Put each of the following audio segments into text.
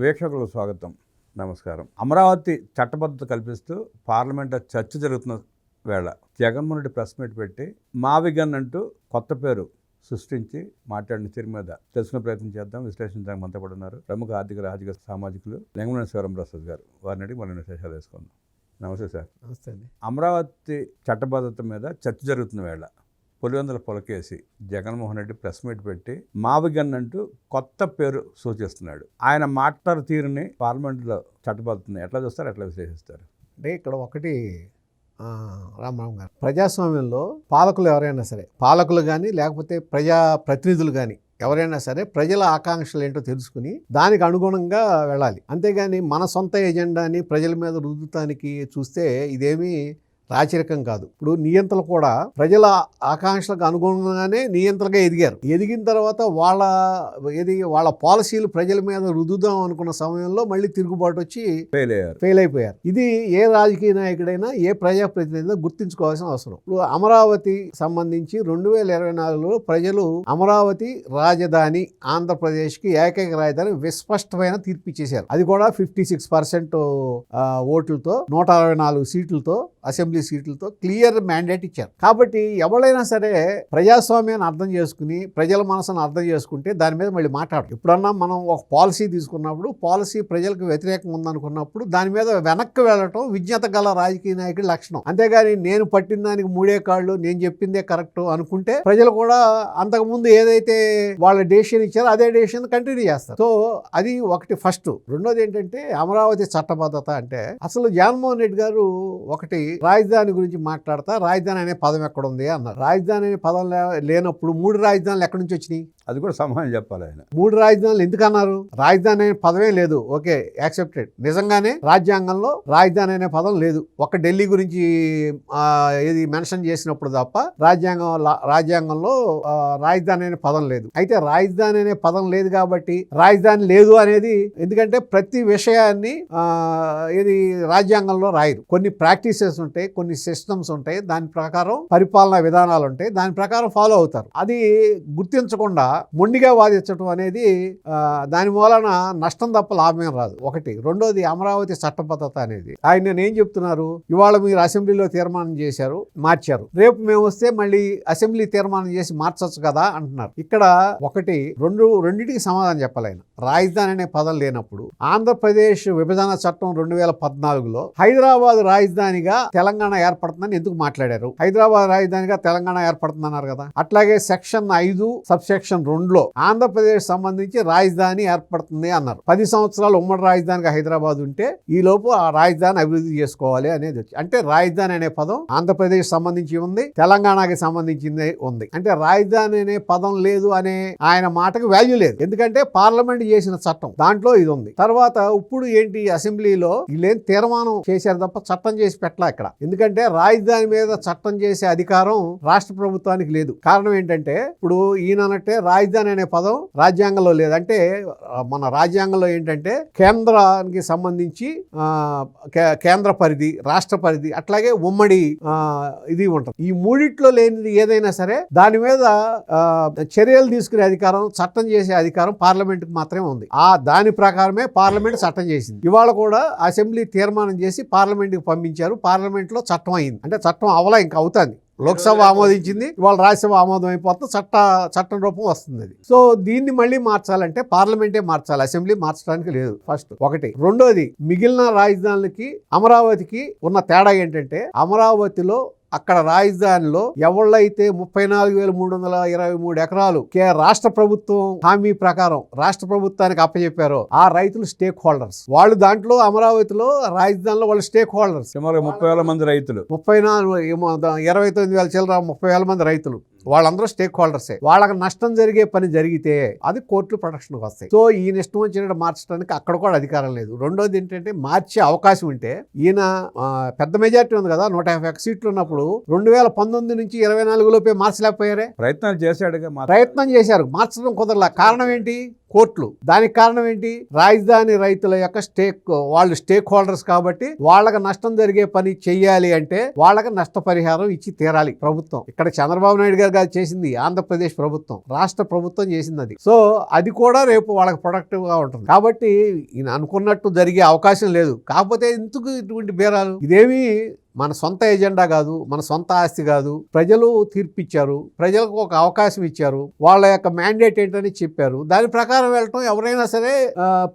వీక్షకులకు స్వాగతం. నమస్కారం. అమరావతి చట్టబద్ధత కల్పిస్తూ పార్లమెంట్లో చర్చ జరుగుతున్న వేళ జగన్మోహన్ రెడ్డి ప్రెస్ మీట్ పెట్టి మావిగన్ అంటూ కొత్త పేరు సృష్టించి మాట్లాడిన తీరు మీద తెలుసుకునే ప్రయత్నం చేద్దాం. విశ్లేషించడానికి మనతో పాటు ఉన్నారు ప్రముఖ ఆర్థిక రాజకీయ సామాజికులు లింగమనేని శివరామప్రసాద్ గారు. వారిని అడిగి మనం విశేషాలు వేసుకుందాం. నమస్తే సార్. నమస్తే అండి. అమరావతి చట్టబద్ధత మీద చర్చ జరుగుతున్న వేళ పులివెందుల పొలకేసి జగన్మోహన్ రెడ్డి ప్రెస్ మీట్ పెట్టి మావిగన్ అంటూ కొత్త పేరు సూచిస్తున్నాడు. ఆయన మాట్లాడు తీరుని పార్లమెంట్లో చట్టబద్ధతని ఎట్లా చూస్తారు, ఎట్లా విశ్లేషిస్తారు? అంటే ఇక్కడ ఒకటి రామరావు గారు, ప్రజాస్వామ్యంలో పాలకులు ఎవరైనా సరే, పాలకులు కానీ లేకపోతే ప్రజాప్రతినిధులు కానీ ఎవరైనా సరే ప్రజల ఆకాంక్షలు ఏంటో తెలుసుకుని దానికి అనుగుణంగా వెళ్ళాలి. అంతేగాని మన సొంత ఎజెండాని ప్రజల మీద రుద్దుతానికి చూస్తే ఇదేమీ రాచరికం కాదు. ఇప్పుడు నియంత్రలు కూడా ప్రజల ఆకాంక్షలకు అనుగుణంగానే నియంత్రణగా ఎదిగారు. ఎదిగిన తర్వాత వాళ్ళ పాలసీలు ప్రజల మీద రుద్దుదాం అనుకున్న సమయంలో మళ్ళీ తిరుగుబాటు వచ్చి ఫెయిల్ అయిపోయారు. ఇది ఏ రాజకీయ నాయకుడైనా ఏ ప్రజాప్రతినిధి గుర్తించుకోవాల్సిన అవసరం. ఇప్పుడు అమరావతి సంబంధించి 2024లో ప్రజలు అమరావతి రాజధాని ఆంధ్రప్రదేశ్కి ఏకైక రాజధాని విస్పష్టమైన తీర్పు ఇచ్చేశారు. అది కూడా 56% ఓట్లతో 164 సీట్లతో అసెంబ్లీ సీట్లతో క్లియర్ మ్యాండేట్ ఇచ్చారు. కాబట్టి ఎవరైనా సరే ప్రజాస్వామ్యాన్ని అర్థం చేసుకుని ప్రజల మనసును అర్థం చేసుకుంటే దాని మీద మళ్ళీ మాట్లాడరు. ఎప్పుడన్నా మనం ఒక పాలసీ తీసుకున్నప్పుడు పాలసీ ప్రజలకు వ్యతిరేకంగా ఉందనుకున్నప్పుడు దాని మీద వెనక్కి వెళ్ళటం విజ్ఞత గల రాజకీయ నాయకుడి లక్షణం. అంతేగాని నేను పట్టిన దానికి 3 కాళ్ళు, నేను చెప్పిందే కరెక్ట్ అనుకుంటే ప్రజలు కూడా అంతకుముందు ఏదైతే వాళ్ళ డెసిషన్ ఇచ్చారో అదే డెసిషన్ కంటిన్యూ చేస్తారు. సో అది ఒకటి ఫస్ట్. రెండోది ఏంటంటే అమరావతి చట్టబద్ధత అంటే అసలు జగన్మోహన్ రెడ్డి గారు ఒకటి రాజధాని గురించి మాట్లాడతా రాజధాని అనే పదం ఎక్కడ ఉంది అన్నారు. రాజధాని అనే పదం లేనప్పుడు 3 రాజధానులు ఎక్కడి నుంచి వచ్చినాయి? అది కూడా సమాధానం చెప్పాలి ఆయన. 3 రాజధానులు ఎందుకు అన్నారు? రాజధాని అనే పదమే లేదు. Okay, accepted. నిజంగానే రాజ్యాంగంలో రాజధాని అనే పదం లేదు. ఒక ఢిల్లీ గురించి ఇది మెన్షన్ చేసినప్పుడు తప్ప రాజ్యాంగంలో రాజధాని అనే పదం లేదు. అయితే రాజధాని అనే పదం లేదు కాబట్టి రాజధాని లేదు అనేది, ఎందుకంటే ప్రతి విషయాన్ని ఇది రాజ్యాంగంలో రాయరు. కొన్ని ప్రాక్టీసెస్ ఉంటాయి, కొన్ని సిస్టమ్స్ ఉంటాయి, దాని ప్రకారం పరిపాలనా విధానాలు ఉంటాయి, దాని ప్రకారం ఫాలో అవుతారు. అది గుర్తించకుండా మొండిగా వాదించడం అనేది దాని మూలన నష్టం తప్ప లాభమేం రాదు. ఒకటి. రెండోది అమరావతి చట్టబద్ధత అనేది ఆయన ఏం చెప్తున్నారు, ఇవాళ మీరు అసెంబ్లీలో తీర్మానం చేశారు, మార్చారు, రేపు మేము వస్తే మళ్ళీ అసెంబ్లీ తీర్మానం చేసి మార్చొచ్చు కదా అంటున్నారు. ఇక్కడ ఒకటి రెండింటికి సమాధానం చెప్పాలి ఆయన. రాజధాని అనే పదం లేనప్పుడు ఆంధ్రప్రదేశ్ విభజన చట్టం 2014లో హైదరాబాద్ రాజధానిగా తెలంగాణ ఏర్పడుతుందని ఎందుకు మాట్లాడారు? హైదరాబాద్ రాజధానిగా తెలంగాణ ఏర్పడుతుందన్నారు కదా. అట్లాగే సెక్షన్ 5 సబ్సెక్షన్ 2లో ఆంధ్రప్రదేశ్ సంబంధించి రాజధాని ఏర్పడుతుంది అన్నారు. 10 సంవత్సరాలు ఉమ్మడి రాజధానిగా హైదరాబాద్ ఉంటే ఈ లోపు ఆ రాజధాని అభివృద్ధి చేసుకోవాలి అనేది వచ్చి, అంటే రాజధాని అనే పదం ఆంధ్రప్రదేశ్ సంబంధించి ఉంది, తెలంగాణకి సంబంధించింది ఉంది. అంటే రాజధాని అనే పదం లేదు అనే ఆయన మాటకు వాల్యూ లేదు. ఎందుకంటే పార్లమెంట్ చేసిన చట్టం దాంట్లో ఇది ఉంది. తర్వాత ఇప్పుడు ఏంటి, అసెంబ్లీలో వీళ్ళేం తీర్మానం చేశారు తప్ప చట్టం చేసి పెట్టలా ఇక్కడ. ఎందుకంటే రాజధాని మీద చట్టం చేసే అధికారం రాష్ట్ర ప్రభుత్వానికి లేదు. కారణం ఏంటంటే ఇప్పుడు ఈయననంటే రాజధాని అనే పదం రాజ్యాంగంలో లేదు. అంటే మన రాజ్యాంగంలో ఏంటంటే కేంద్రానికి సంబంధించి కేంద్ర పరిధి, రాష్ట్ర పరిధి, అట్లాగే ఉమ్మడి ఇది ఉంటుంది. ఈ మూడిట్లో లేనిది ఏదైనా సరే దాని మీద చర్యలు తీసుకునే అధికారం, చట్టం చేసే అధికారం పార్లమెంట్కి మాత్రమే ఉంది. దాని ప్రకారమే పార్లమెంట్ చట్టం చేసింది. ఇవాళ కూడా అసెంబ్లీ తీర్మానం చేసి పార్లమెంట్కి పంపించారు. పార్లమెంట్లో చట్టం అయింది. అంటే చట్టం అవలా ఇంకా అవుతుంది. లోక్సభ ఆమోదించింది, ఇవాళ రాజ్యసభ ఆమోదం అయిపోతే చట్టం రూపం వస్తుంది. సో దీన్ని మళ్ళీ మార్చాలంటే పార్లమెంటే మార్చాలి, అసెంబ్లీ మార్చడానికి లేదు. ఫస్ట్ ఒకటి. రెండోది, మిగిలిన రాజధానులకి అమరావతికి ఉన్న తేడా ఏంటంటే అమరావతిలో అక్కడ రాజధానిలో ఎవళ్ళైతే 34,323 ఎకరాలు రాష్ట్ర ప్రభుత్వం హామీ ప్రకారం రాష్ట్ర ప్రభుత్వానికి అప్పచెప్పారో ఆ రైతులు స్టేక్ హోల్డర్స్. వాళ్ళు దాంట్లో అమరావతిలో రాజధానిలో వాళ్ళు స్టేక్ హోల్డర్స్. 30,000 మంది రైతులు, 29,000 చిల్లర 30,000 మంది రైతులు, వాళ్ళందరూ స్టేక్ హోల్డర్సే. వాళ్ళకి నష్టం జరిగే పని జరిగితే అది కోర్టు ప్రొటెక్షన్కి వస్తాయి. సో ఈయన ఇష్టం వచ్చినట్టు మార్చడానికి అక్కడ కూడా అధికారం లేదు. రెండోది ఏంటంటే మార్చే అవకాశం ఉంటే, ఈయన పెద్ద మెజార్టీ ఉంది కదా, 151 సీట్లు ఉన్నప్పుడు 2019 నుంచి 24 లోపే మార్చలేకపోయారే. ప్రయత్నం చేశారు, మార్చడం కుదరలా. కారణం ఏంటి? కోర్టులు. దానికి కారణం ఏంటి? రాజధాని రైతుల యొక్క వాళ్ళు స్టేక్ హోల్డర్స్ కాబట్టి వాళ్ళకి నష్టం జరిగే పని చెయ్యాలి అంటే వాళ్ళకి నష్టపరిహారం ఇచ్చి తీరాలి ప్రభుత్వం. ఇక్కడ చంద్రబాబు నాయుడు గారు చేసింది ఆంధ్రప్రదేశ్ ప్రభుత్వం, రాష్ట్ర ప్రభుత్వం చేసింది అది. సో అది కూడా రేపు వాళ్ళకి ప్రొడక్టివ్ గా ఉంటుంది. కాబట్టి ఈయన అనుకున్నట్టు జరిగే అవకాశం లేదు. కాకపోతే ఎందుకు ఇటువంటి బేరాలు? ఇదేమి మన సొంత ఎజెండా కాదు, మన సొంత ఆస్తి కాదు. ప్రజలు తీర్పిచ్చారు, ప్రజలకు ఒక అవకాశం ఇచ్చారు, వాళ్ళ యొక్క మ్యాండేట్ ఏంటని చెప్పారు. దాని ప్రకారం వెళ్ళటం ఎవరైనా సరే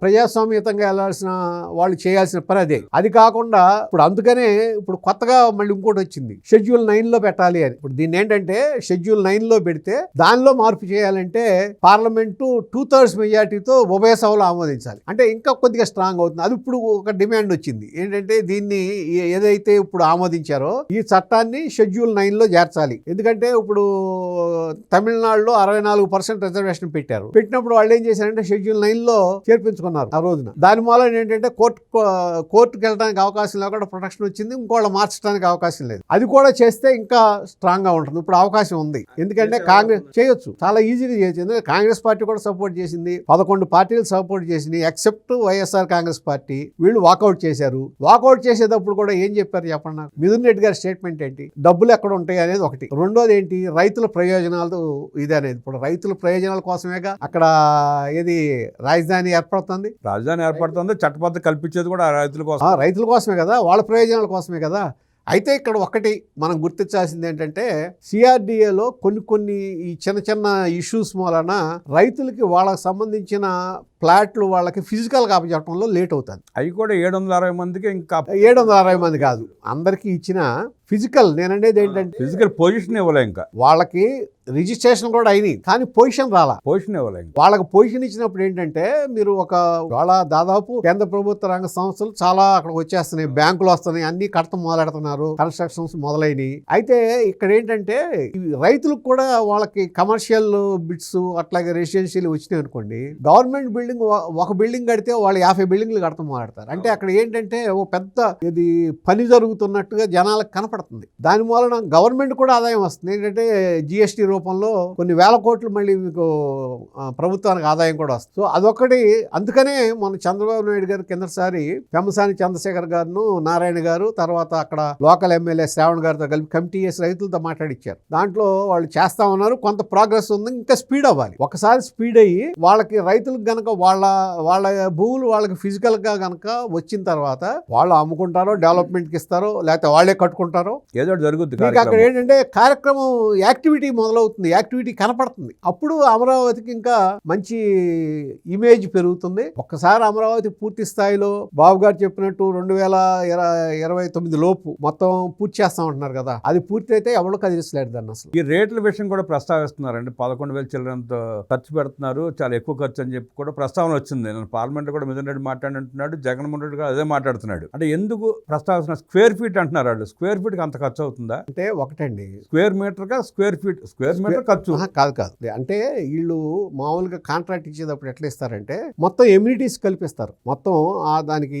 ప్రజాస్వామ్యతంగా వెళ్లాల్సిన వాళ్ళు చేయాల్సిన పని అదే. అది కాకుండా ఇప్పుడు అందుకనే ఇప్పుడు కొత్తగా మళ్ళీ ఇంకోటి వచ్చింది, షెడ్యూల్ 9లో పెట్టాలి అని. ఇప్పుడు దీన్ని ఏంటంటే షెడ్యూల్ 9లో పెడితే దానిలో మార్పు చేయాలంటే పార్లమెంటు 2/3 మెజార్టీతో ఉభయ సభలు ఆమోదించాలి. అంటే ఇంకా కొద్దిగా స్ట్రాంగ్ అవుతుంది. అది ఇప్పుడు ఒక డిమాండ్ వచ్చింది ఏంటంటే దీన్ని ఏదైతే ఇప్పుడు ఆమోదించారో ఈ చట్టాన్ని షెడ్యూల్ 9లో చేర్చాలి. ఎందుకంటే ఇప్పుడు తమిళనాడులో 64% రిజర్వేషన్ పెట్టినప్పుడు వాళ్ళు ఏం చేశారంటే షెడ్యూల్ 9లో చేర్పించుకున్నారు ఆ రోజున. దాని మూలం ఏంటంటే కోర్టుకు వెళ్ళడానికి అవకాశం లేకుండా ప్రొటెక్షన్ వచ్చింది, ఇంకోళ్ళు మార్చడానికి అవకాశం లేదు. అది కూడా చేస్తే ఇంకా స్ట్రాంగ్ గా ఉంటుంది. ఇప్పుడు అవకాశం ఉంది, ఎందుకంటే కాంగ్రెస్ చేయొచ్చు, చాలా ఈజీగా చేయొచ్చు. ఎందుకంటే కాంగ్రెస్ పార్టీ కూడా సపోర్ట్ చేసింది, 11 పార్టీలు సపోర్ట్ చేసింది ఎక్సెప్ట్ వైఎస్ఆర్ కాంగ్రెస్ పార్టీ. వీళ్ళు వాకౌట్ చేశారు. వాకౌట్ చేసేటప్పుడు కూడా ఏం చెప్పారు చెప్పండి నాకు? మిథున్ రెడ్డి గారి స్టేట్మెంట్ ఏంటి? డబ్బులు ఎక్కడ ఉంటాయి అనేది ఒకటి. రెండోది ఏంటి? రైతుల ప్రయోజనాలు ఇది అనేది. ఇప్పుడు రైతుల ప్రయోజనాల కోసమేగా అక్కడ ఏది రాజధాని ఏర్పడుతుంది. చట్టబద్ధ కల్పించేది కూడా రైతుల కోసమే కదా, వాళ్ళ ప్రయోజనాల కోసమే కదా. అయితే ఇక్కడ ఒకటి మనం గుర్తించాల్సింది ఏంటంటే సిఆర్డిఏలో కొన్ని ఈ చిన్న ఇష్యూస్ మూలన రైతులకి వాళ్ళకి సంబంధించిన ఫ్లాట్లు వాళ్ళకి ఫిజికల్గా అప్పచెప్పడంలో లేట్ అవుతుంది. అవి కూడా 760 మందికి, ఇంకా 760 మంది కాదు అందరికీ ఇచ్చిన ఫిజికల్. నేనండేది ఏంటంటే ఫిజికల్ పొజిషన్ ఇవ్వలే, ఇంకా వాళ్ళకి రిజిస్ట్రేషన్ కూడా అయినాయి కానీ పొజిషన్ రాలా. పొజిషన్ ఇవ్వలే. వాళ్ళకి పొజిషన్ ఇచ్చినప్పుడు ఏంటంటే మీరు వాళ్ళ దాదాపు కేంద్ర ప్రభుత్వ రంగ సంస్థలు చాలా అక్కడికి వచ్చేస్తున్నాయి, బ్యాంకులు వస్తున్నాయి, అన్ని కడతం మొదలెడుతున్నారు, కన్స్ట్రక్షన్స్ మొదలైనవి. అయితే ఇక్కడ ఏంటంటే రైతులకు కూడా వాళ్ళకి కమర్షియల్ బిట్స్ అట్లాగే రెసిడెన్షియల్ వచ్చినాయి అనుకోండి, గవర్నమెంట్ బిల్డింగ్ ఒక బిల్డింగ్ కడితే వాళ్ళు 50 బిల్డింగ్లు కడతాం మాట్లాడతారు. అంటే అక్కడ ఏంటంటే ఓ పెద్ద ఇది పని జరుగుతున్నట్టుగా జనాలకు కనపడుతుంది. దాని మూలన గవర్నమెంట్ కూడా ఆదాయం వస్తుంది. ఏంటంటే జిఎస్టీ రూపంలో కొన్ని వేల కోట్లు మళ్ళీ మీకు ప్రభుత్వానికి ఆదాయం కూడా వస్తుంది. సో అదొకటి. అందుకనే మన చంద్రబాబు నాయుడు గారు కిందసారి పెమ్మసాని చంద్రశేఖర్ గారును, నారాయణ గారు, తర్వాత అక్కడ లోకల్ ఎమ్మెల్యే శ్రావణ్ గారితో కలిపి కమిటీ చేసి రైతులతో మాట్లాడిచ్చారు. దాంట్లో వాళ్ళు చేస్తా ఉన్నారు, కొంత ప్రోగ్రెస్ ఉంది, ఇంకా స్పీడ్ అవ్వాలి. ఒకసారి స్పీడ్ అయ్యి వాళ్ళకి రైతులకు గనక వాళ్ళ భూములు వాళ్ళకి ఫిజికల్ గా గనక వచ్చిన తర్వాత వాళ్ళు అమ్ముకుంటారో, డెవలప్మెంట్ కి ఇస్తారో, లేకపోతే వాళ్ళే కట్టుకుంటారో, ఏదో జరుగుతుంది. అక్కడ ఏంటంటే కార్యక్రమం యాక్టివిటీ మొదలవుతుంది, యాక్టివిటీ కనపడుతుంది. అప్పుడు అమరావతికి ఇంకా మంచి ఇమేజ్ పెరుగుతుంది. ఒక్కసారి అమరావతి పూర్తి స్థాయిలో బాబు గారు చెప్పినట్టు 2029 లోపు మొత్తం పూర్తి చేస్తామంటున్నారు కదా, అది పూర్తి అయితే ఎవరు కదిలిస్తలేడు దాన్ని. అసలు ఈ రేట్ల విషయం కూడా ప్రస్తావిస్తున్నారండి. 11,000 చిల్లరంతో ఖర్చు పెడుతున్నారు, చాలా ఎక్కువ ఖర్చు అని చెప్పి కూడా ప్రస్తావన వచ్చింది. నేను పార్లమెంట్ కూడా మిథున్ రెడ్డి మాట్లాడుతున్నాడు, జగన్మోహన్ రెడ్డి కూడా అదే మాట్లాడుతున్నాడు. అంటే ఎందుకు ప్రస్తావిస్తున్నారు? స్క్వేర్ ఫీట్ అంటున్నారు వాళ్ళు. స్క్వేర్ ఫీట్ అంత ఖర్చు అవుతుందా? అంటే ఒకటండి, స్క్వేర్ మీటర్ కా స్క్వేర్ మీటర్ ఖర్చు కాదు. అంటే వీళ్ళు మామూలుగా కాంట్రాక్ట్ ఇచ్చేటప్పుడు ఎట్లా ఇస్తారంటే మొత్తం ఎమ్యూనిటీస్ కల్పిస్తారు. మొత్తం దానికి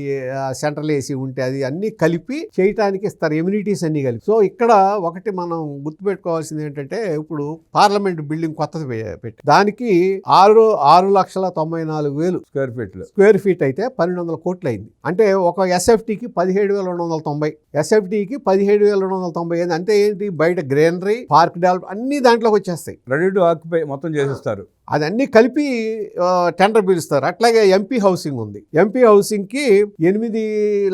సెంట్రల్ ఏసీ ఉంటే అది అన్ని కలిపి చేయటానికి ఇస్తారు, ఎమ్యూనిటీస్ అన్ని కలిపి. సో ఇక్కడ ఒకటి మనం గుర్తుపెట్టుకోవాల్సింది ఏంటంటే ఇప్పుడు పార్లమెంట్ బిల్డింగ్ కొత్తది పెట్టి దానికి 6,94,000 స్క్వేర్ ఫీట్ అయితే 1,200 కోట్లు అయింది. అంటే ఒక ఎస్ఎఫ్టీకి 17,290, ఎస్ఎఫ్టీకి 17,290 అయింది. అంటే ఏంటి? బయట గ్రీనరీ, పార్క్ డెవలప్ అన్ని దాంట్లోకి వచ్చేస్తాయి. రెడీ టు ఆక్యుపై మొత్తం చేసేస్తారు. అదన్నీ కలిపి టెండర్ పిలుస్తారు. అట్లాగే ఎంపీ హౌసింగ్ ఉంది. ఎంపీ హౌసింగ్ కి 8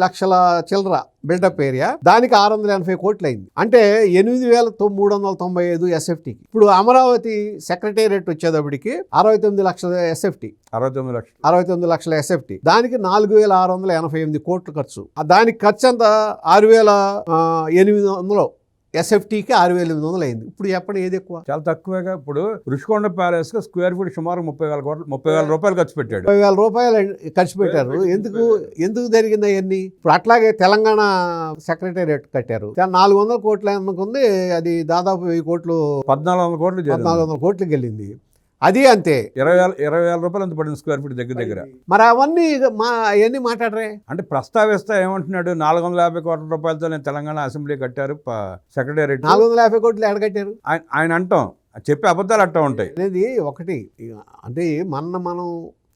లక్షల చిల్లర బిల్డప్ ఏరియా, దానికి 680 కోట్లు అయింది. అంటే 8,395 ఎస్ఎఫ్టీకి. ఇప్పుడు అమరావతి సెక్రటేరియట్ వచ్చేటప్పటికి 69 లక్షల ఎస్ఎఫ్టీ, 69 లక్షల ఎస్ఎఫ్టీ, దానికి 4,688 కోట్లు ఖర్చు. దానికి ఖర్చు అంతా 6,800, ఎస్ఎఫ్టీకి 6,800 అయింది. ఇప్పుడు చెప్పండి ఏది ఎక్కువ? చాలా తక్కువగా. ఇప్పుడు రుషికొండ ప్యాలెస్ కి స్క్వేర్ ఫీట్ సుమారు 30,000 రూపాయలు ఖర్చు పెట్టాడు. 30,000 రూపాయలు ఖర్చు పెట్టారు. ఎందుకు జరిగింది అవన్నీ? ఇప్పుడు అట్లాగే తెలంగాణ సెక్రటేరియట్ కట్టారు, 400 కోట్లు అనుకుంది, అది దాదాపు 1000 కోట్లు, 1400 కోట్లకి వెళ్ళింది. అది అంతే, 20,000 రూపాయలు అంత పడింది స్క్వేర్ ఫీట్ దగ్గర. మరి అవన్నీ మాట్లాడరే అంటే ప్రస్తావిస్తా ఏమంటున్నాడు? 450 కోట్ల రూపాయలతో నేను తెలంగాణ అసెంబ్లీ కట్టారు సెక్రటేరియట్. 450 కోట్లు ఎక్కడ కట్టారు? ఆయన అంటాం చెప్పే అబద్ధాలు అట్టా ఉంటాయి. అనేది ఒకటి. అంటే మనం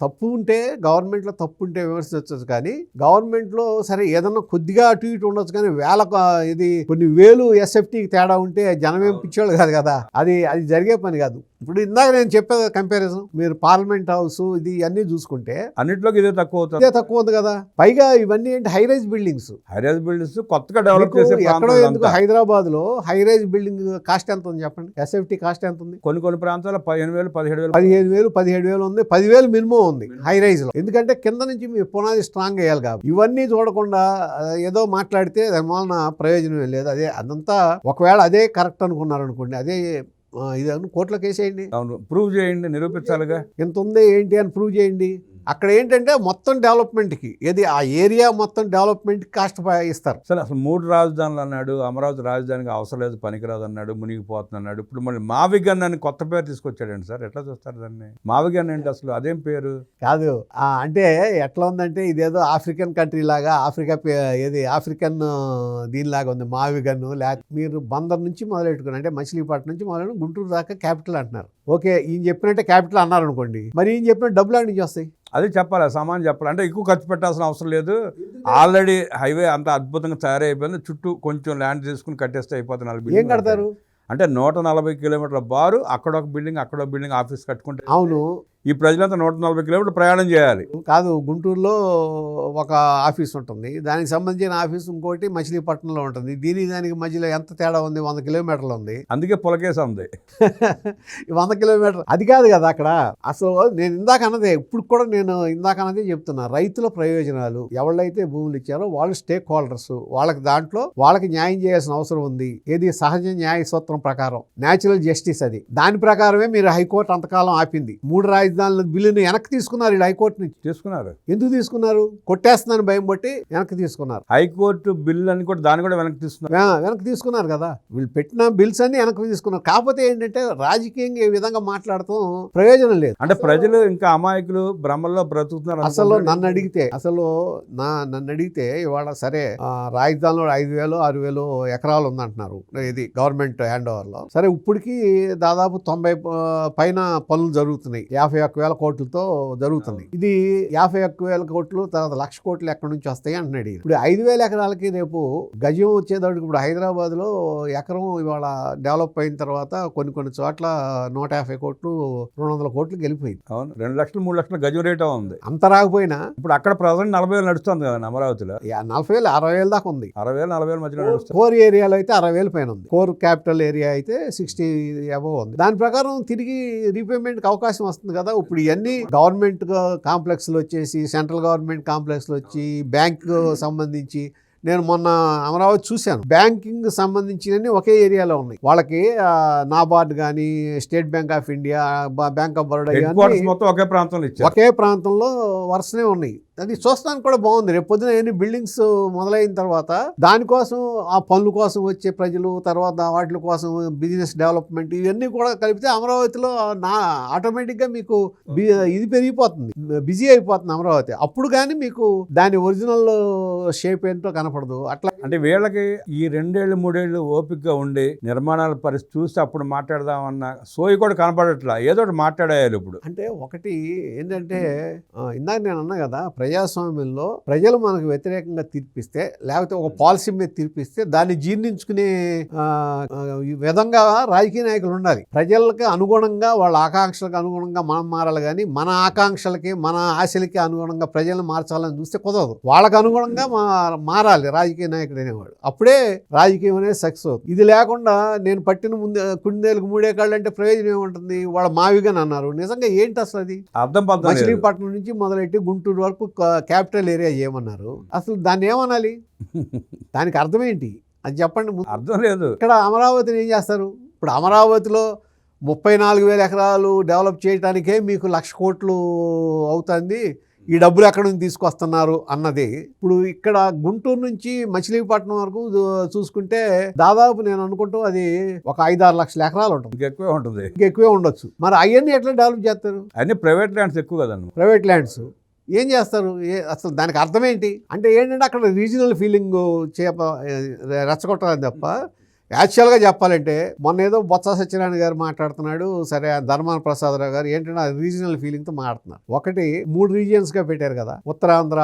తప్పు ఉంటే గవర్నమెంట్లో తప్పు ఉంటే విమర్శించవచ్చు, కానీ గవర్నమెంట్లో సరే ఏదన్నా కొద్దిగా అటు ఇటు ఉండొచ్చు, కానీ ఇది కొన్ని వేలు ఎస్ఎఫ్టీకి తేడా ఉంటే జనం ఏం పిచ్చోళ్ళు కాదు కదా, అది జరిగే పని కాదు. ఇప్పుడు ఇందాక నేను చెప్పేది కంపారిజన్, మీరు పార్లమెంట్ హౌస్ ఇది అన్నీ చూసుకుంటే అన్నింటిలోకి ఇదే తక్కువ అవుతుంది. ఇదే తక్కువ ఉంది కదా. పైగా ఇవన్నీ ఏంటి, హైరైజ్ బిల్డింగ్స్. హైరైజ్ బిల్డింగ్స్ కొత్తగా డెవలప్ చేసే ఎక్కడో ఎందుకు హైదరాబాద్ లో హైరైజ్ బిల్డింగ్ కాస్ట్ ఎంత ఉంది చెప్పండి, ఎస్ఎఫ్టీ కాస్ట్ ఎంత ఉంది? కొన్ని ప్రాంతాల్లో 15,000 17,000 17,000 ఉంది, 10,000 మినిమం ఉంది హైరైజ్ లో. ఎందుకంటే కింద నుంచి మీ పునాది స్ట్రాంగ్ వేయాలి కాబట్టి. ఇవన్నీ చూడకుండా ఏదో మాట్లాడితే దాని వలన ప్రయోజనం లేదు. అదంతా ఒకవేళ అదే కరెక్ట్ అనుకున్నారు అనుకోండి, అదే ఇది కోర్టులో కేసేయండి, ప్రూవ్ చేయండి, నిరూపించాలిగా. ఎంత ఉంది ఏంటి అని ప్రూవ్ చేయండి. అక్కడ ఏంటంటే మొత్తం డెవలప్మెంట్కి ఆ ఏరియా మొత్తం డెవలప్మెంట్కి కాస్ట్ ఇస్తారు. సరే, అసలు 3 రాజధానులు అన్నాడు, అమరావతి రాజధానికి అవసరం లేదు, పనికిరాదు అన్నాడు, మునిగిపోతుంది అన్నాడు. ఇప్పుడు మళ్ళీ మావిగన్ అని కొత్త పేరు తీసుకొచ్చాడండి సార్. ఎట్లా చూస్తారు దాన్ని? మావిగన్ ఏంటి అసలు, అదేం పేరు కాదు. అంటే ఎట్లా ఉందంటే ఇదేదో ఆఫ్రికన్ కంట్రీ లాగా, ఆఫ్రికన్ దీనిలాగా ఉంది మావిగన్. మీరు బందర్ నుంచి మొదలెట్టుకుని, అంటే మచిలీపట్నం నుంచి మొదలెట్టుకుని గుంటూరు దాకా క్యాపిటల్ అంటున్నారు. ఓకే, ఈయన చెప్పినట్టే క్యాపిటల్ అన్నారు అనుకోండి, మరి ఈయన చెప్పినట్టు డబ్బులు అన్ని నుంచి వస్తాయి? అది చెప్పాలి, సామాన్ చెప్పాలి. అంటే ఎక్కువ ఖర్చు పెట్టాల్సిన అవసరం లేదు, ఆల్రెడీ హైవే అంత అద్భుతంగా తయారైపోయింది, చుట్టూ కొంచెం ల్యాండ్ తీసుకుని కట్టేస్తే అయిపోతుంది. 4 ఏం కడతారు అంటే 140 కిలోమీటర్ల బారు, అక్కడ ఒక బిల్డింగ్, అక్కడ ఒక బిల్డింగ్, ఆఫీస్ కట్టుకుంటే. అవును, ఈ ప్రజలంతా 140 కిలోమీటర్లు ప్రయాణం చేయాలి. కాదు, గుంటూరులో ఒక ఆఫీస్ ఉంటుంది, దానికి సంబంధించిన ఆఫీస్ ఇంకోటి మచిలీపట్నంలో ఉంటుంది. దానికి మధ్యలో ఎంత తేడా ఉంది? 100 కిలోమీటర్లు ఉంది. అందుకే పులకేస ఉంది 100 కిలోమీటర్లు. అది కాదు కదా అక్కడ అసలు. నేను ఇందాక అన్నదే, ఇప్పుడు కూడా నేను ఇందాక అన్నదే చెప్తున్నా. రైతుల ప్రయోజనాలు, ఎవళ్ళైతే భూములు ఇచ్చారో వాళ్ళు స్టేక్ హోల్డర్స్, వాళ్ళకి న్యాయం చేయాల్సిన అవసరం ఉంది. ఏది సహజ న్యాయ సూత్రం ప్రకారం, న్యాచురల్ జస్టిస్. అది దాని ప్రకారమే మీరు హైకోర్టు అంతకాలం ఆపింది. 3 రాజధానుల బిల్లుని వెనక్కి తీసుకున్నారు వీళ్ళు హైకోర్టు నుంచి. తీసుకున్నారు. ఎందుకు తీసుకున్నారు? కొట్టేస్తుందని భయం బట్టి వెనక్కి తీసుకున్నారు. హైకోర్టు బిల్లు అని కూడా దాన్ని కూడా వెనక్కి తీసుకున్నారు కదా. వీళ్ళు పెట్టిన బిల్స్ అన్ని వెనక్కి తీసుకున్నారు. కాకపోతే ఏంటంటే రాజకీయంగా ఈ విధంగా మాట్లాడటం ప్రయోజనం లేదు. అంటే ప్రజలు ఇంకా అమాయకులు భ్రమల్లో బ్రతుకుతున్నారు. అసలు నన్ను అడిగితే ఇవాళ సరే రాజధానిలో 5,000 6,000 ఎకరాలు ఉందంటున్నారు, ఇది గవర్నమెంట్ హ్యాండ్ ఓవర్లో. సరే, ఇప్పటికి దాదాపు 90 పైన పనులు జరుగుతున్నాయి. 51,000 కోట్లతో జరుగుతుంది. ఇది 51,000 కోట్లు, తర్వాత 1,00,000 కోట్లు ఎక్కడి నుంచి వస్తాయి అంటున్నాడు. ఇప్పుడు 5,000 ఎకరాలకి రేపు గజం వచ్చేదానికి ఇప్పుడు హైదరాబాద్ లో ఎకరం ఇవాళ డెవలప్ అయిన తర్వాత కొన్ని చోట్ల 150 కోట్లు 200 కోట్లకి వెళ్ళిపోయింది. అవును, 2 లక్షలు 3 లక్షల గజం రేట్ ఉంది. అంత రాకపోయినా ఇప్పుడు అక్కడ ప్రజెంట్ 40,000 నడుస్తుంది కదా అమరావతిలో. 40,000 60,000 దాకా ఉంది. 60,000 మధ్యలో నడుస్తుంది. కోర్ ఏరియాలో అయితే 60,000 పైన ఉంది. కోర్ క్యాపిటల్ ఏరియా అయితే 60 అబవ్ ఉంది. దాని ప్రకారం తిరిగి రీపేమెంట్కి అవకాశం వస్తుంది కదా. ఇప్పుడు ఇవన్నీ గవర్నమెంట్ కాంప్లెక్స్లు వచ్చేసి, సెంట్రల్ గవర్నమెంట్ కాంప్లెక్స్లు వచ్చి, బ్యాంక్ సంబంధించి, నేను మొన్న అమరావతి చూశాను, బ్యాంకింగ్ సంబంధించినవి ఒకే ఏరియాలో ఉన్నాయి. వాళ్ళకి నాబార్డ్ కానీ, state bank of India, bank of Baroda మొత్తం ఒకే ప్రాంతంలో వరుసనే ఉన్నాయి. అది చూస్తానికి కూడా బాగుంది. రేపు పొద్దున ఎన్ని బిల్డింగ్స్ మొదలైన తర్వాత దానికోసం, ఆ పనుల కోసం వచ్చే ప్రజలు, తర్వాత వాటి కోసం బిజినెస్ డెవలప్మెంట్, ఇవన్నీ కూడా కలిపితే అమరావతిలో ఆటోమేటిక్గా మీకు ఇది పెరిగిపోతుంది, బిజీ అయిపోతుంది అమరావతి. అప్పుడు కానీ మీకు దాని ఒరిజినల్ షేప్ ఏంటో కనపడదు. అట్లా అంటే వీళ్ళకి ఈ 2 ఏళ్ళు 3 ఏళ్ళు ఓపికగా ఉండి నిర్మాణాల పరిస్థితి చూస్తే అప్పుడు మాట్లాడదామన్న సోయి కూడా కనపడట్లా. ఏదో ఒకటి మాట్లాడాలి ఇప్పుడు. అంటే ఒకటి ఏంటంటే, ఇందాక నేను అన్నా కదా, ప్రజాస్వామ్యంలో ప్రజలు మనకు వ్యతిరేకంగా తీర్పిస్తే, లేకపోతే ఒక పాలసీ మీద తీర్పిస్తే దాన్ని జీర్ణించుకునే విధంగా రాజకీయ నాయకులు ఉండాలి. ప్రజలకు అనుగుణంగా, వాళ్ళ ఆకాంక్షలకు అనుగుణంగా మనం మారాలి, కానీ మన ఆకాంక్షలకి, మన ఆశలకి అనుగుణంగా ప్రజలను మార్చాలని చూస్తే కుదరదు. వాళ్ళకు అనుగుణంగా మారాలి రాజకీయ నాయకుడు అనేవాడు. అప్పుడే రాజకీయం అనేది సక్సెస్ అవుతుంది. ఇది లేకుండా నేను పట్టిన కుందేలకు 3 కాళ్ళు అంటే ప్రయోజనం ఏముంటుంది? వాళ్ళ మావిగన్ అన్నారు. నిజంగా ఏంటి అసలు అది? మచిలీపట్నం నుంచి మొదలెట్టి గుంటూరు వరకు క్యాపిటల్ ఏరియా ఏమన్నారు? అసలు దాన్ని ఏమనాలి? దానికి అర్థం ఏంటి అది చెప్పండి. అర్థం లేదు. ఇక్కడ అమరావతిని ఏం చేస్తారు? ఇప్పుడు అమరావతిలో 34,000 ఎకరాలు డెవలప్ చేయడానికే మీకు 1,00,000 కోట్లు అవుతుంది. ఈ డబ్బులు ఎక్కడి నుంచి తీసుకొస్తున్నారు అన్నది. ఇప్పుడు ఇక్కడ గుంటూరు నుంచి మచిలీపట్నం వరకు చూసుకుంటే దాదాపు నేను అనుకుంటూ అది ఒక 5-6 లక్షల ఎకరాలు ఉంటుంది. ఇంకెక్కువే ఉండొచ్చు. మరి అవన్నీ ఎట్లా డెవలప్ చేస్తారు? అన్ని ప్రైవేట్ ల్యాండ్స్ ఎక్కువ కదండి. ప్రైవేట్ ల్యాండ్స్ ఏం చేస్తారు? అసలు దానికి అర్థం ఏంటి? అంటే ఏంటంటే అక్కడ రీజనల్ ఫీలింగ్ రెచ్చగొట్టాలని తప్ప యాక్చువల్గా చెప్పాలంటే మొన్న ఏదో బొత్స సత్యనారాయణ గారు మాట్లాడుతున్నాడు, సరే ధర్మాన ప్రసాదరావు గారు ఏంటంటే రీజనల్ ఫీలింగ్తో మాట్లాడుతున్నారు. ఒకటి 3 రీజియన్స్గా పెట్టారు కదా, ఉత్తరాంధ్ర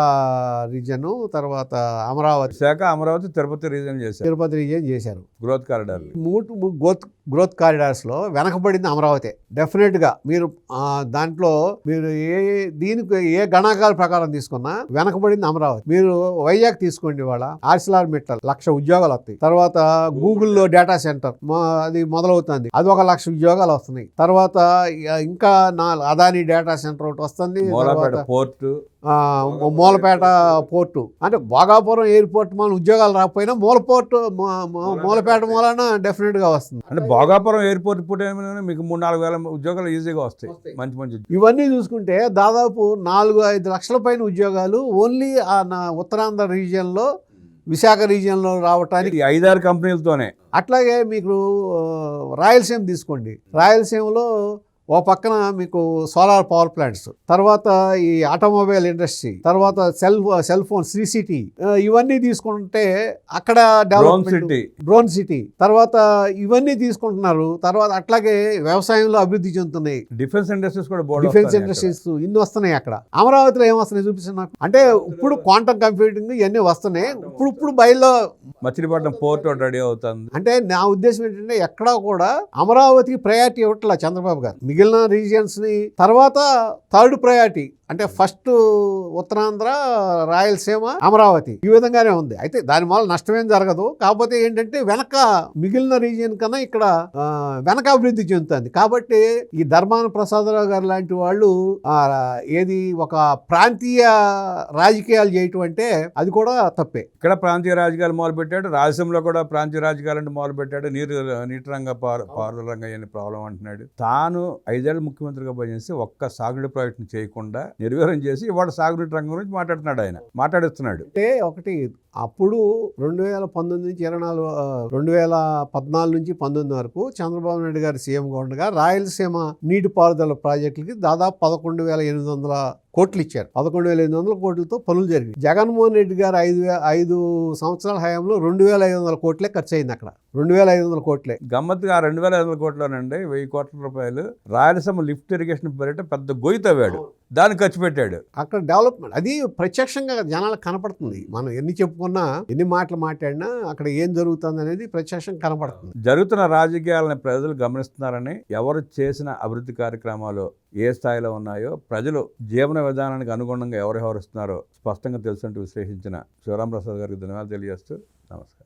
రీజన్, తర్వాత అమరావతి, విశాఖ, అమరావతి, తిరుపతి రీజన్ చేశారు, తిరుపతి రీజియన్ చేశారు. Growth corridor. గ్రోత్ కారిడార్స్లో వెనకబడింది అమరావతి. డెఫినెట్గా మీరు దాంట్లో మీరు దీనికి ఏ గణాంకాల ప్రకారం తీసుకున్నా వెనకబడింది అమరావతి. మీరు వైజాగ్ తీసుకోండి, వాళ్ళ ఆర్సిలార్ మిట్టల్ 1,00,000 ఉద్యోగాలు వస్తాయి. తర్వాత గూగుల్లో డేటా సెంటర్ అది మొదలవుతుంది, అది 1,00,000 ఉద్యోగాలు వస్తున్నాయి. తర్వాత ఇంకా అదాని డేటా సెంటర్ ఒకటి వస్తుంది. పోర్టు, మూలపేట పోర్టు, అంటే భోగాపురం ఎయిర్పోర్ట్ మన ఉద్యోగాలు రాకపోయినా మూలపేట మూలన డెఫినెట్ గా వస్తుంది. అంటే భోగాపురం ఎయిర్పోర్ట్ మీకు 3-4 వేల ఉద్యోగాలు ఈజీగా వస్తాయి. మంచి ఇవన్నీ చూసుకుంటే దాదాపు 4-5 లక్షల పైన ఉద్యోగాలు ఓన్లీ ఉత్తరాంధ్ర రీజియన్ లో, విశాఖ రీజియన్ లో రావటానికి 5-6 కంపెనీలతోనే. అట్లాగే మీకు రాయలసీమ తీసుకోండి, రాయలసీమలో ఓ పక్కన మీకు సోలార్ పవర్ ప్లాంట్స్, తర్వాత ఈ ఆటోమొబైల్ ఇండస్ట్రీ, తర్వాత సెల్ ఫోన్ సిటీ, ఇవన్నీ తీసుకుంటే అక్కడ డెవలప్మెంట్, డ్రోన్ సిటీ, తర్వాత ఇవన్నీ తీసుకుంటున్నారు. తర్వాత అట్లాగే వ్యవసాయంలో అభివృద్ధి చెందుతున్నాయి, డిఫెన్స్ ఇండస్ట్రీస్ కూడా, డిఫెన్స్ ఇండస్ట్రీస్ ఇన్ని వస్తున్నాయి. అక్కడ అమరావతిలో ఏం వస్తున్నాయి చూపిస్తాను నాకు. అంటే ఇప్పుడు క్వాంటమ్ కంప్యూటింగ్ ఇవన్నీ వస్తున్నాయి. ఇప్పుడు బయలులో మచిలీపట్నం పోర్ట్ రెడీ అవుతుంది. అంటే నా ఉద్దేశం ఏంటంటే ఎక్కడా కూడా అమరావతికి ప్రయారిటీ ఇవ్వట్లా చంద్రబాబు గారు. మిగిలిన రీజియన్స్ని తర్వాత థర్డ్ ప్రయారిటీ, అంటే ఫస్ట్ ఉత్తరాంధ్ర, రాయలసీమ, అమరావతి, ఈ విధంగానే ఉంది. అయితే దానివల్ల నష్టమేం జరగదు. కాకపోతే ఏంటంటే వెనక మిగిలిన రీజియన్ కన్నా ఇక్కడ వెనక అభివృద్ధి చెందుతుంది. కాబట్టి ఈ ధర్మాన ప్రసాదరావు గారు లాంటి వాళ్ళు ఏది ఒక ప్రాంతీయ రాజకీయాలు చేయటం అంటే అది కూడా తప్పే. ఇక్కడ ప్రాంతీయ రాజకీయాలు మొదలుపెట్టాడు, రాయలసీమలో కూడా ప్రాంతీయ రాజకీయాలు అంటే మొదలుపెట్టాడు. నీటి రంగ పారుదల రంగం అనే ప్రాబ్లం అంటున్నాడు. తాను 5 ఏళ్ళు ముఖ్యమంత్రిగా పనిచేసి ఒక్క సాగునీటి ప్రాజెక్టును చేయకుండా నిర్వీర్యం చేసి ఇవాళ సాగునీటి రంగం గురించి మాట్లాడుతున్నాడు, ఆయన మాట్లాడుతున్నాడు. అంటే ఒకటి అప్పుడు 2019 నుంచి 2014 నుంచి 19 వరకు చంద్రబాబు నాయుడు గారు సీఎంగా ఉండగా రాయలసీమ నీటిపారుదల ప్రాజెక్టులకి దాదాపు 11,800 కోట్లు ఇచ్చారు. 11,800 కోట్లతో పనులు జరిగాయి. జగన్మోహన్ రెడ్డి గారు 5 సంవత్సరాల హయాంలో 2,500 కోట్లే ఖర్చు అయింది. అక్కడ 2,500 కోట్లే. గమ్మత్తుగా 2,500 కోట్లోనండి 1,000 కోట్ల రూపాయలు రాయలసీమ లిఫ్ట్ ఇరిగేషన్ పేరిట పెద్ద గొయ్యి తవ్వాడు, దాన్ని ఖర్చు పెట్టాడు. అక్కడ డెవలప్మెంట్ అది ప్రత్యక్షంగా జనాలకు కనపడుతుంది. మనం ఎన్ని చెప్పుకున్నా, ఎన్ని మాటలు మాట్లాడినా అక్కడ ఏం జరుగుతుంది అనేది ప్రత్యక్షంగా కనపడుతుంది. జరుగుతున్న రాజకీయాలని ప్రజలు గమనిస్తున్నారని, ఎవరు చేసిన అభివృద్ధి కార్యక్రమాలు ఏ స్థాయిలో ఉన్నాయో, ప్రజలు జీవన విధానానికి అనుగుణంగా ఎవరు వ్యవహరిస్తున్నారో స్పష్టంగా తెలుసుంటూ విశ్లేషించిన శివరాం ప్రసాద్ గారికి ధన్యవాదాలు తెలియజేస్తూ నమస్కారం.